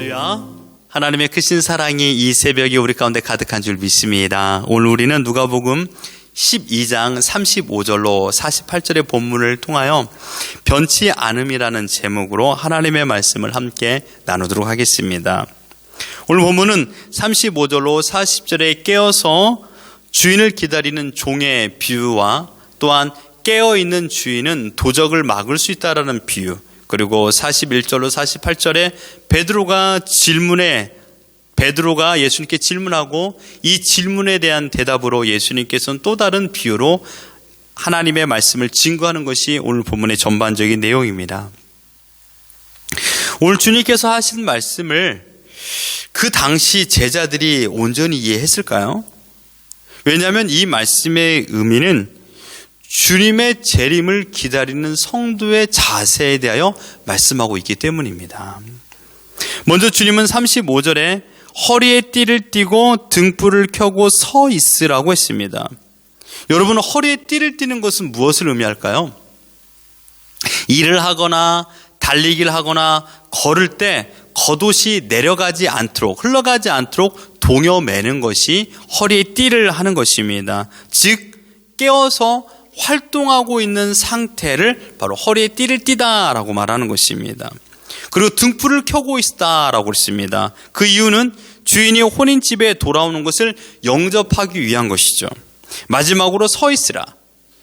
할렐루야. 하나님의 크신 사랑이 이 새벽에 우리 가운데 가득한 줄 믿습니다. 오늘 우리는 누가복음 12장 35절로 48절의 본문을 통하여 변치 않음이라는 제목으로 하나님의 말씀을 함께 나누도록 하겠습니다. 오늘 본문은 35절로 40절에 깨어서 주인을 기다리는 종의 비유와 또한 깨어있는 주인은 도적을 막을 수 있다라는 비유, 그리고 41절로 48절에 베드로가 예수님께 질문하고 이 질문에 대한 대답으로 예수님께서는 또 다른 비유로 하나님의 말씀을 증거하는 것이 오늘 본문의 전반적인 내용입니다. 오늘 주님께서 하신 말씀을 그 당시 제자들이 온전히 이해했을까요? 왜냐하면 이 말씀의 의미는 주님의 재림을 기다리는 성도의 자세에 대하여 말씀하고 있기 때문입니다. 먼저 주님은 35절에 허리에 띠를 띠고 등불을 켜고 서 있으라고 했습니다. 여러분, 허리에 띠를 띠는 것은 무엇을 의미할까요? 일을 하거나 달리기를 하거나 걸을 때 겉옷이 내려가지 않도록, 흘러가지 않도록 동여매는 것이 허리에 띠를 하는 것입니다. 즉 깨어서 활동하고 있는 상태를 바로 허리에 띠를 띠다라고 말하는 것입니다. 그리고 등불을 켜고 있다라고 했습니다. 그 이유는 주인이 혼인집에 돌아오는 것을 영접하기 위한 것이죠. 마지막으로 서 있으라.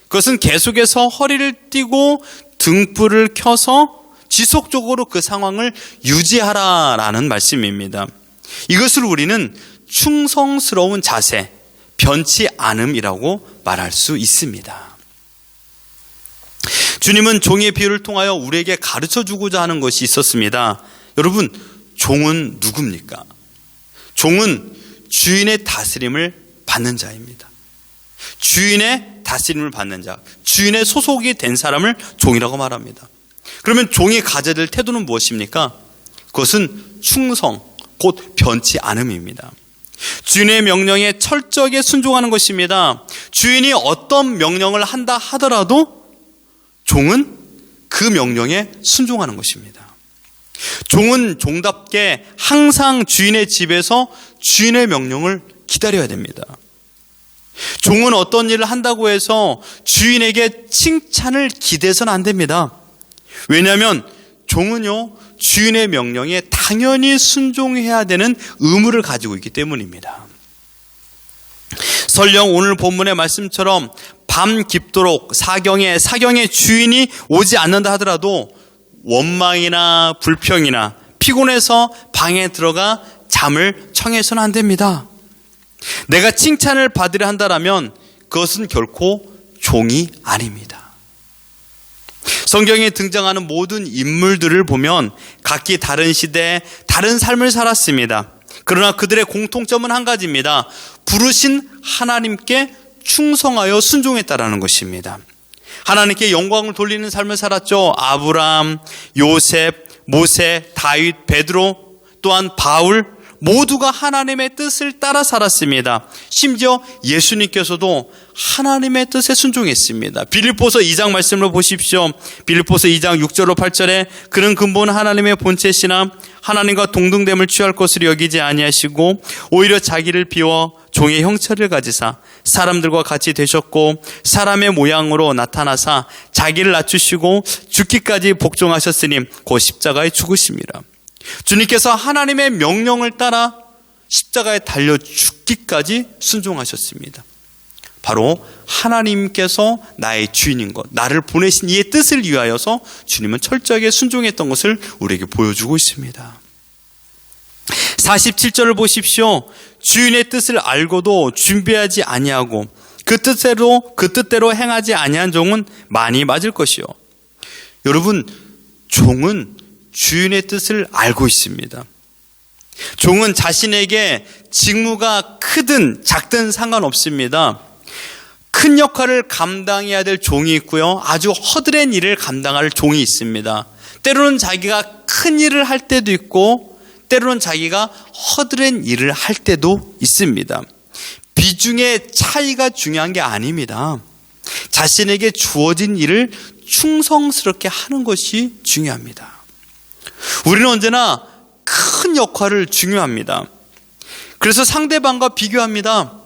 그것은 계속해서 허리를 띠고 등불을 켜서 지속적으로 그 상황을 유지하라라는 말씀입니다. 이것을 우리는 충성스러운 자세, 변치 않음이라고 말할 수 있습니다. 주님은 종의 비유를 통하여 우리에게 가르쳐주고자 하는 것이 있었습니다. 여러분, 종은 누굽니까? 종은 주인의 다스림을 받는 자입니다. 주인의 다스림을 받는 자, 주인의 소속이 된 사람을 종이라고 말합니다. 그러면 종이 가져야 될 태도는 무엇입니까? 그것은 충성, 곧 변치 않음입니다. 주인의 명령에 철저하게 순종하는 것입니다. 주인이 어떤 명령을 한다 하더라도 종은 그 명령에 순종하는 것입니다. 종은 종답게 항상 주인의 집에서 주인의 명령을 기다려야 됩니다. 종은 어떤 일을 한다고 해서 주인에게 칭찬을 기대서는 안 됩니다. 왜냐하면 종은요, 주인의 명령에 당연히 순종해야 되는 의무를 가지고 있기 때문입니다. 설령 오늘 본문의 말씀처럼 밤 깊도록 사경의 주인이 오지 않는다 하더라도 원망이나 불평이나 피곤해서 방에 들어가 잠을 청해서는 안 됩니다. 내가 칭찬을 받으려 한다면 그것은 결코 종이 아닙니다. 성경에 등장하는 모든 인물들을 보면 각기 다른 시대에 다른 삶을 살았습니다. 그러나 그들의 공통점은 한 가지입니다. 부르신 하나님께 충성하여 순종했다라는 것입니다. 하나님께 영광을 돌리는 삶을 살았죠. 아브라함, 요셉, 모세, 다윗, 베드로, 또한 바울 모두가 하나님의 뜻을 따라 살았습니다. 심지어 예수님께서도 하나님의 뜻에 순종했습니다. 빌립보서 2장 말씀을 보십시오. 빌립보서 2장 6절로 8절에 그는 근본 하나님의 본체시나 하나님과 동등됨을 취할 것으로 여기지 아니하시고 오히려 자기를 비워 종의 형체를 가지사 사람들과 같이 되셨고 사람의 모양으로 나타나사 자기를 낮추시고 죽기까지 복종하셨으니 곧 십자가에 죽으심이라. 주님께서 하나님의 명령을 따라 십자가에 달려 죽기까지 순종하셨습니다. 바로 하나님께서 나의 주인인 것, 나를 보내신 이의 뜻을 위하여서 주님은 철저하게 순종했던 것을 우리에게 보여주고 있습니다. 47절을 보십시오. 주인의 뜻을 알고도 준비하지 아니하고 그 뜻대로 행하지 아니한 종은 많이 맞을 것이요. 여러분, 종은 주인의 뜻을 알고 있습니다. 종은 자신에게 직무가 크든 작든 상관없습니다. 큰 역할을 감당해야 될 종이 있고요, 아주 허드렛 일을 감당할 종이 있습니다. 때로는 자기가 큰 일을 할 때도 있고 때로는 자기가 허드렛 일을 할 때도 있습니다. 비중의 차이가 중요한 게 아닙니다. 자신에게 주어진 일을 충성스럽게 하는 것이 중요합니다. 우리는 언제나 큰 역할을 중요합니다. 그래서 상대방과 비교합니다.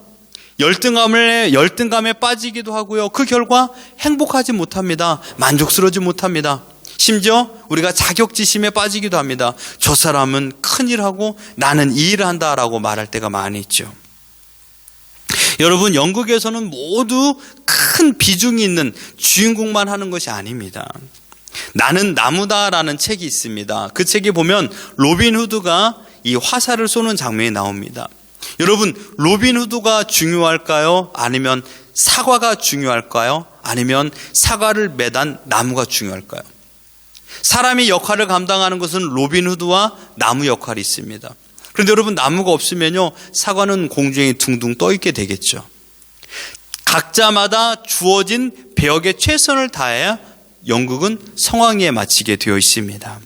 열등감에 빠지기도 하고요. 그 결과 행복하지 못합니다. 만족스러워지 못합니다. 심지어 우리가 자격지심에 빠지기도 합니다. 저 사람은 큰일 하고 나는 이 일을 한다라고 말할 때가 많이 있죠. 여러분, 연극에서는 모두 큰 비중이 있는 주인공만 하는 것이 아닙니다. 나는 나무다라는 책이 있습니다. 그 책에 보면 로빈 후드가 이 화살을 쏘는 장면이 나옵니다. 여러분, 로빈 후드가 중요할까요? 아니면 사과가 중요할까요? 아니면 사과를 매단 나무가 중요할까요? 사람이 역할을 감당하는 것은 로빈 후드와 나무 역할이 있습니다. 그런데 여러분, 나무가 없으면요, 사과는 공중에 둥둥 떠 있게 되겠죠. 각자마다 주어진 배역에 최선을 다해야 연극은 성황리에 마치게 되어 있습니다.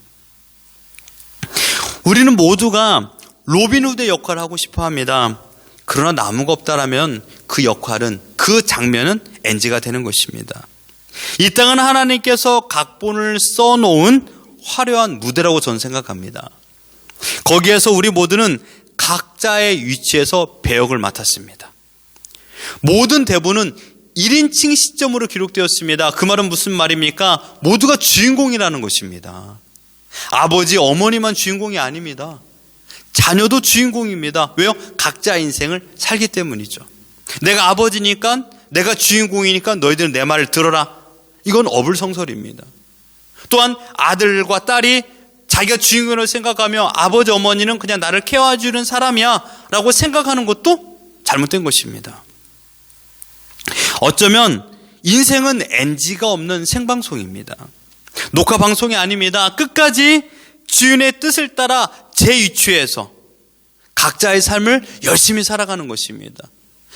우리는 모두가 로빈 후드의 역할을 하고 싶어 합니다. 그러나 나무가 없다라면 그 역할은, 그 장면은 NG가 되는 것입니다. 이 땅은 하나님께서 각본을 써놓은 화려한 무대라고 저는 생각합니다. 거기에서 우리 모두는 각자의 위치에서 배역을 맡았습니다. 모든 대본은 1인칭 시점으로 기록되었습니다. 그 말은 무슨 말입니까? 모두가 주인공이라는 것입니다. 아버지, 어머니만 주인공이 아닙니다. 자녀도 주인공입니다. 왜요? 각자 인생을 살기 때문이죠. 내가 아버지니까, 내가 주인공이니까 너희들은 내 말을 들어라. 이건 어불성설입니다. 또한 아들과 딸이 자기가 주인공을 생각하며 아버지, 어머니는 그냥 나를 케어해주는 사람이야 라고 생각하는 것도 잘못된 것입니다. 어쩌면 인생은 NG가 없는 생방송입니다. 녹화 방송이 아닙니다. 끝까지 주인의 뜻을 따라 제 위치에서 각자의 삶을 열심히 살아가는 것입니다.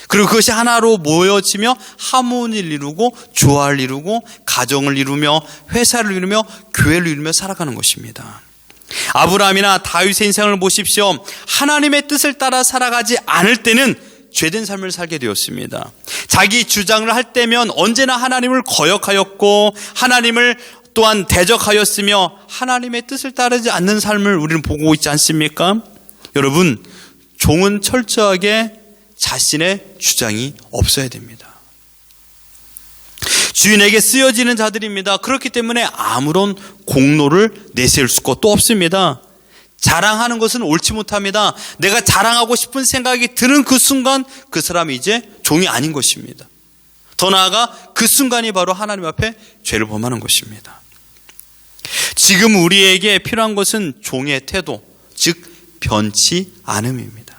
그리고 그것이 하나로 모여지며 하모니를 이루고 조화를 이루고 가정을 이루며 회사를 이루며 교회를 이루며 살아가는 것입니다. 아브라함이나 다윗의 인생을 보십시오. 하나님의 뜻을 따라 살아가지 않을 때는 죄된 삶을 살게 되었습니다. 자기 주장을 할 때면 언제나 하나님을 거역하였고 하나님을 또한 대적하였으며 하나님의 뜻을 따르지 않는 삶을 우리는 보고 있지 않습니까? 여러분, 종은 철저하게 자신의 주장이 없어야 됩니다. 주인에게 쓰여지는 자들입니다. 그렇기 때문에 아무런 공로를 내세울 수가 또 없습니다. 자랑하는 것은 옳지 못합니다. 내가 자랑하고 싶은 생각이 드는 그 순간 그 사람이 이제 종이 아닌 것입니다. 더 나아가 그 순간이 바로 하나님 앞에 죄를 범하는 것입니다. 지금 우리에게 필요한 것은 종의 태도, 즉 변치 않음입니다.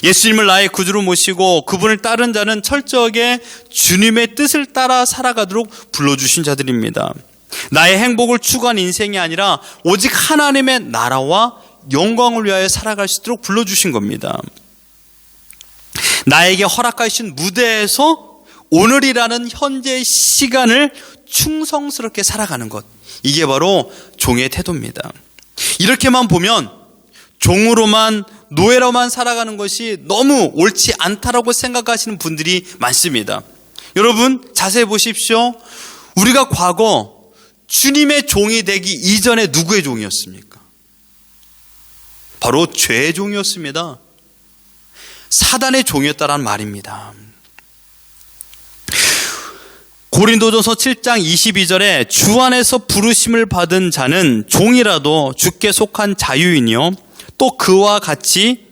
예수님을 나의 구주로 모시고 그분을 따른 자는 철저하게 주님의 뜻을 따라 살아가도록 불러주신 자들입니다. 나의 행복을 추구한 인생이 아니라 오직 하나님의 나라와 영광을 위하여 살아갈 수 있도록 불러주신 겁니다. 나에게 허락하신 무대에서 오늘이라는 현재의 시간을 충성스럽게 살아가는 것, 이게 바로 종의 태도입니다. 이렇게만 보면 종으로만, 노예로만 살아가는 것이 너무 옳지 않다라고 생각하시는 분들이 많습니다. 여러분, 자세히 보십시오. 우리가 과거 주님의 종이 되기 이전에 누구의 종이었습니까? 바로 죄의 종이었습니다. 사단의 종이었다라는 말입니다. 고린도전서 7장 22절에 주 안에서 부르심을 받은 자는 종이라도 주께 속한 자유인이요 또 그와 같이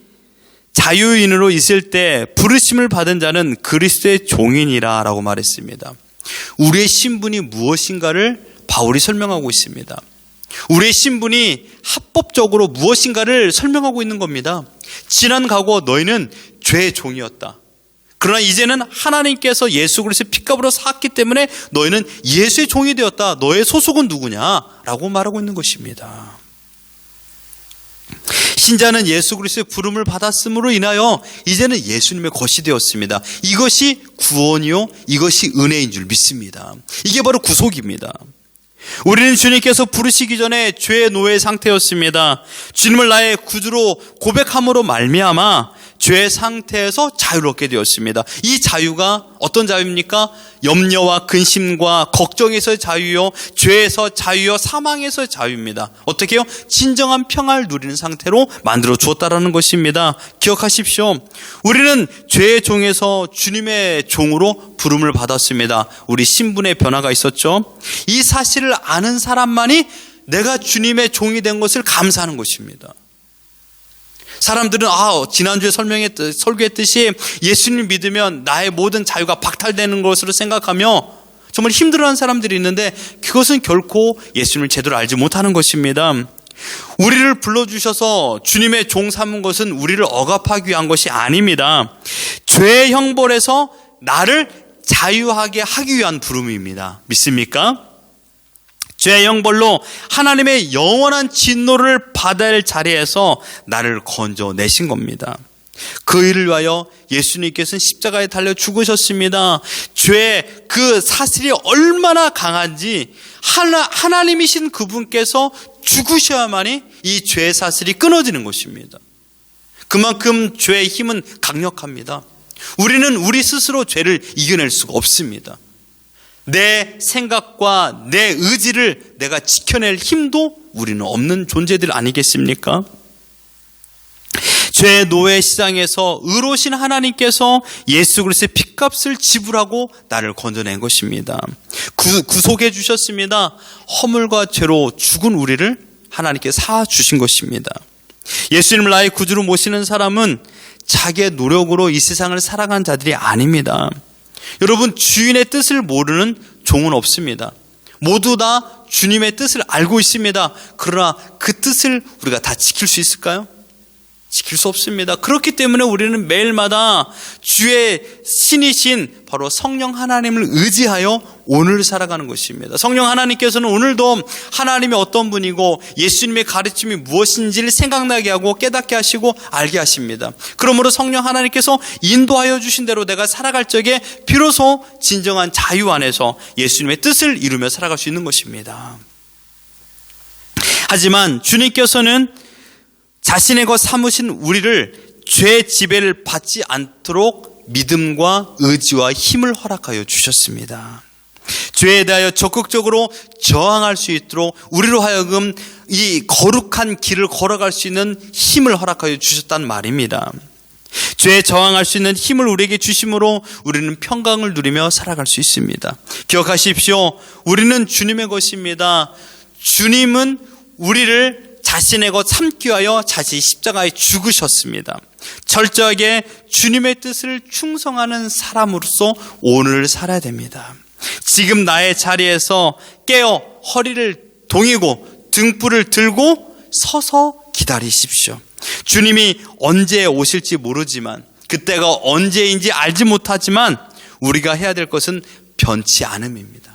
자유인으로 있을 때 부르심을 받은 자는 그리스도의 종이니라 라고 말했습니다. 우리의 신분이 무엇인가를 바울이 설명하고 있습니다. 우리의 신분이 합법적으로 무엇인가를 설명하고 있는 겁니다. 지난 과거 너희는 죄의 종이었다. 그러나 이제는 하나님께서 예수 그리스도의 핏값으로 샀기 때문에 너희는 예수의 종이 되었다. 너의 소속은 누구냐? 라고 말하고 있는 것입니다. 신자는 예수 그리스도의 부름을 받았음으로 인하여 이제는 예수님의 것이 되었습니다. 이것이 구원이요, 이것이 은혜인 줄 믿습니다. 이게 바로 구속입니다. 우리는 주님께서 부르시기 전에 죄의 노예 상태였습니다. 주님을 나의 구주로 고백함으로 말미암아 죄의 상태에서 자유롭게 되었습니다. 이 자유가 어떤 자유입니까? 염려와 근심과 걱정에서의 자유요, 죄에서 자유요, 사망에서의 자유입니다. 어떻게 해요? 진정한 평안을 누리는 상태로 만들어 주었다라는 것입니다. 기억하십시오. 우리는 죄의 종에서 주님의 종으로 부름을 받았습니다. 우리 신분의 변화가 있었죠. 이 사실을 아는 사람만이 내가 주님의 종이 된 것을 감사하는 것입니다. 사람들은 지난주에 설교했듯이 예수님 믿으면 나의 모든 자유가 박탈되는 것으로 생각하며 정말 힘들어하는 사람들이 있는데 그것은 결코 예수님을 제대로 알지 못하는 것입니다. 우리를 불러주셔서 주님의 종 삼은 것은 우리를 억압하기 위한 것이 아닙니다. 죄의 형벌에서 나를 자유하게 하기 위한 부름입니다. 믿습니까? 죄의 형벌로 하나님의 영원한 진노를 받아야 할 자리에서 나를 건져내신 겁니다. 그 일을 위하여 예수님께서는 십자가에 달려 죽으셨습니다. 죄의 그 사슬이 얼마나 강한지 하나님이신 그분께서 죽으셔야만이 이 죄의 사슬이 끊어지는 것입니다. 그만큼 죄의 힘은 강력합니다. 우리는 우리 스스로 죄를 이겨낼 수가 없습니다. 내 생각과 내 의지를 내가 지켜낼 힘도 우리는 없는 존재들 아니겠습니까? 죄의 노예 시장에서 의로우신 하나님께서 예수 그리스도의 핏값을 지불하고 나를 건져낸 것입니다. 구속해 주셨습니다. 허물과 죄로 죽은 우리를 하나님께 사주신 것입니다. 예수님을 나의 구주로 모시는 사람은 자기의 노력으로 이 세상을 살아가는 자들이 아닙니다. 여러분, 주인의 뜻을 모르는 종은 없습니다. 모두 다 주님의 뜻을 알고 있습니다. 그러나 그 뜻을 우리가 다 지킬 수 있을까요? 지킬 수 없습니다. 그렇기 때문에 우리는 매일마다 주의 신이신 바로 성령 하나님을 의지하여 오늘 살아가는 것입니다. 성령 하나님께서는 오늘도 하나님이 어떤 분이고 예수님의 가르침이 무엇인지를 생각나게 하고 깨닫게 하시고 알게 하십니다. 그러므로 성령 하나님께서 인도하여 주신 대로 내가 살아갈 적에 비로소 진정한 자유 안에서 예수님의 뜻을 이루며 살아갈 수 있는 것입니다. 하지만 주님께서는 자신의 것 삼으신 우리를 죄의 지배를 받지 않도록 믿음과 의지와 힘을 허락하여 주셨습니다. 죄에 대하여 적극적으로 저항할 수 있도록 우리로 하여금 이 거룩한 길을 걸어갈 수 있는 힘을 허락하여 주셨단 말입니다. 죄에 저항할 수 있는 힘을 우리에게 주심으로 우리는 평강을 누리며 살아갈 수 있습니다. 기억하십시오. 우리는 주님의 것입니다. 주님은 우리를 자신의 것 삼기 위하여 자신이 십자가에 죽으셨습니다. 철저하게 주님의 뜻을 충성하는 사람으로서 오늘을 살아야 됩니다. 지금 나의 자리에서 깨어 허리를 동이고 등불을 들고 서서 기다리십시오. 주님이 언제 오실지 모르지만, 그때가 언제인지 알지 못하지만 우리가 해야 될 것은 변치 않음입니다.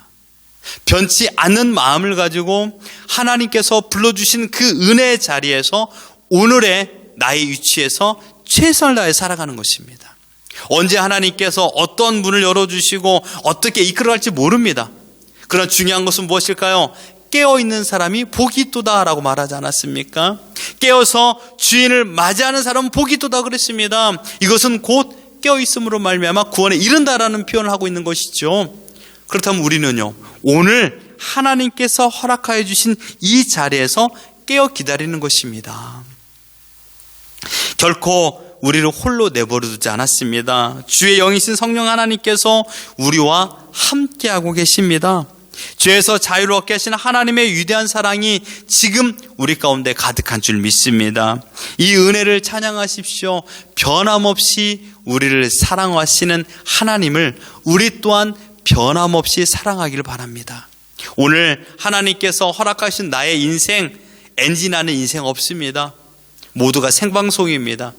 변치 않는 마음을 가지고 하나님께서 불러주신 그 은혜의 자리에서 오늘의 나의 위치에서 최선을 다해 살아가는 것입니다. 언제 하나님께서 어떤 문을 열어주시고 어떻게 이끌어갈지 모릅니다. 그러나 중요한 것은 무엇일까요? 깨어있는 사람이 복이 있도다라고 말하지 않았습니까? 깨어서 주인을 맞이하는 사람은 복이 있도다 그랬습니다. 이것은 곧 깨어있음으로 말미암아 구원에 이른다라는 표현을 하고 있는 것이죠. 그렇다면 우리는요, 오늘 하나님께서 허락하여 주신 이 자리에서 깨어 기다리는 것입니다. 결코 우리를 홀로 내버려두지 않았습니다. 주의 영이신 성령 하나님께서 우리와 함께하고 계십니다. 죄에서 자유를 얻게 하신 하나님의 위대한 사랑이 지금 우리 가운데 가득한 줄 믿습니다. 이 은혜를 찬양하십시오. 변함없이 우리를 사랑하시는 하나님을 우리 또한 변함없이 사랑하기를 바랍니다. 오늘 하나님께서 허락하신 나의 인생, 엔진하는 인생 없습니다. 모두가 생방송입니다.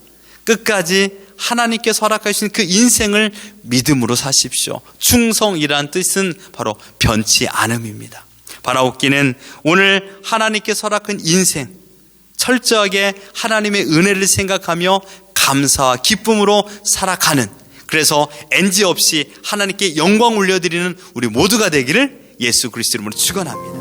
끝까지 하나님께서 허락하신 그 인생을 믿음으로 사십시오. 충성이란 뜻은 바로 변치 않음입니다. 바라옵기는 오늘 하나님께서 허락한 인생, 철저하게 하나님의 은혜를 생각하며 감사와 기쁨으로 살아가는, 그래서 NG 없이 하나님께 영광 올려드리는 우리 모두가 되기를 예수 그리스도 이름으로 축원합니다.